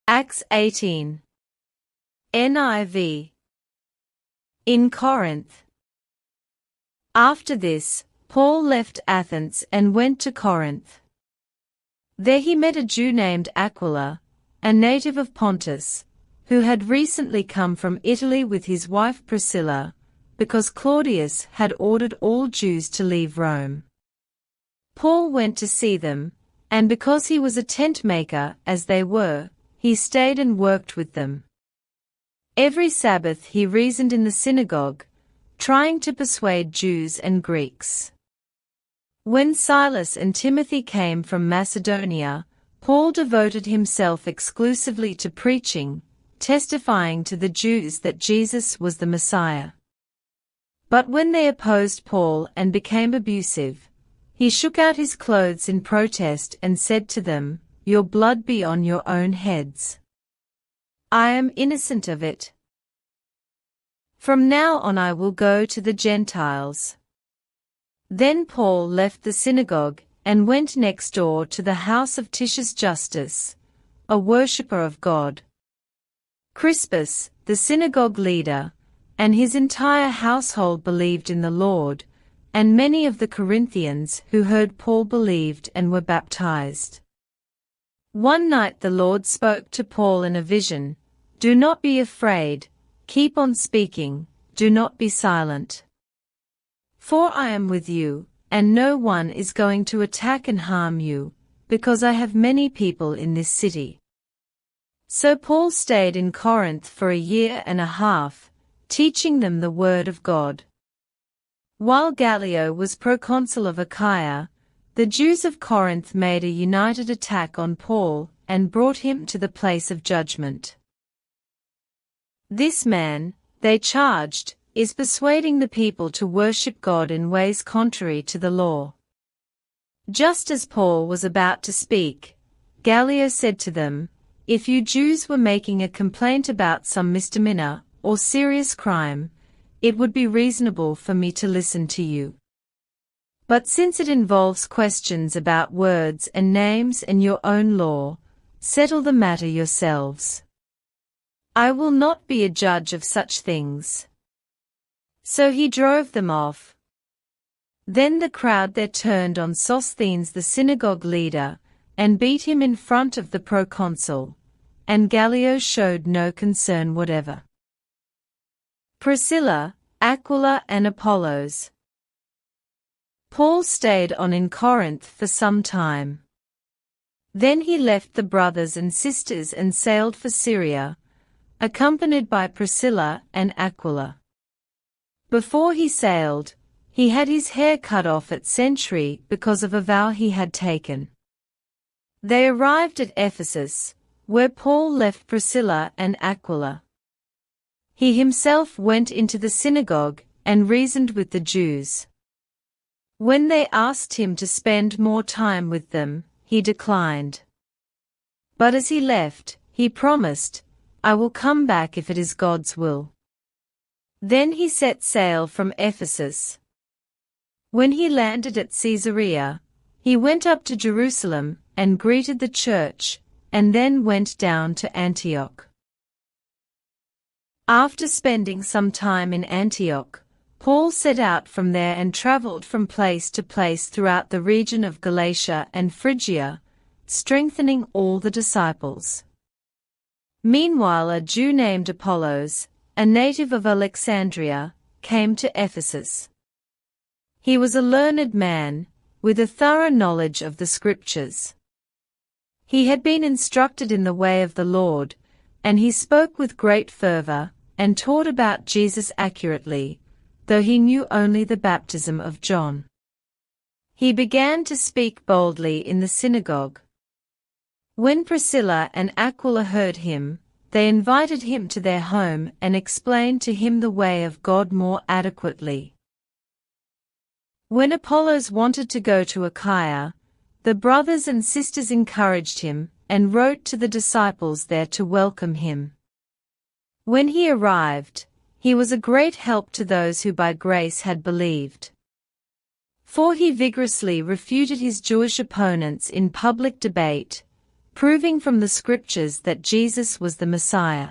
Acts 18. NIV. In Corinth. After this, Paul left Athens and went to Corinth. There he met a Jew named Aquila, a native of Pontus, who had recently come from Italy with his wife Priscilla, because Claudius had ordered all Jews to leave Rome. Paul went to see them, and because he was a tent maker as they were, he stayed and worked with them. Every Sabbath he reasoned in the synagogue, trying to persuade Jews and Greeks. When Silas and Timothy came from Macedonia, Paul devoted himself exclusively to preaching, testifying to the Jews that Jesus was the Messiah. But when they opposed Paul and became abusive, he shook out his clothes in protest and said to them, "Your blood be on your own heads. I am innocent of it. From now on I will go to the Gentiles." Then Paul left the synagogue and went next door to the house of Titius Justus, a worshipper of God. Crispus, the synagogue leader, and his entire household believed in the Lord, and many of the Corinthians who heard Paul believed and were baptized. One night the Lord spoke to Paul in a vision, "Do not be afraid, keep on speaking, do not be silent. For I am with you, and no one is going to attack and harm you, because I have many people in this city." So Paul stayed in Corinth for a year and a half, teaching them the word of God. While Gallio was proconsul of Achaia, the Jews of Corinth made a united attack on Paul and brought him to the place of judgment. "This man," they charged, "is persuading the people to worship God in ways contrary to the law." Just as Paul was about to speak, Gallio said to them, "If you Jews were making a complaint about some misdemeanor or serious crime, it would be reasonable for me to listen to you. But since it involves questions about words and names and your own law, settle the matter yourselves. I will not be a judge of such things." So he drove them off. Then the crowd there turned on Sosthenes the synagogue leader, and beat him in front of the proconsul, and Gallio showed no concern whatever. Priscilla, Aquila and Apollos. Paul stayed on in Corinth for some time. Then he left the brothers and sisters and sailed for Syria, accompanied by Priscilla and Aquila. Before he sailed, he had his hair cut off at Cenchreae because of a vow he had taken. They arrived at Ephesus, where Paul left Priscilla and Aquila. He himself went into the synagogue and reasoned with the Jews. When they asked him to spend more time with them, he declined. But as he left, he promised, "I will come back if it is God's will." Then he set sail from Ephesus. When he landed at Caesarea, he went up to Jerusalem and greeted the church, and then went down to Antioch. After spending some time in Antioch, Paul set out from there and traveled from place to place throughout the region of Galatia and Phrygia, strengthening all the disciples. Meanwhile a Jew named Apollos, a native of Alexandria, came to Ephesus. He was a learned man, with a thorough knowledge of the Scriptures. He had been instructed in the way of the Lord, and he spoke with great fervor, and taught about Jesus accurately, though he knew only the baptism of John. He began to speak boldly in the synagogue. When Priscilla and Aquila heard him, they invited him to their home and explained to him the way of God more adequately. When Apollos wanted to go to Achaia, the brothers and sisters encouraged him, and wrote to the disciples there to welcome him. When he arrived, he was a great help to those who by grace had believed. For he vigorously refuted his Jewish opponents in public debate, proving from the scriptures that Jesus was the Messiah.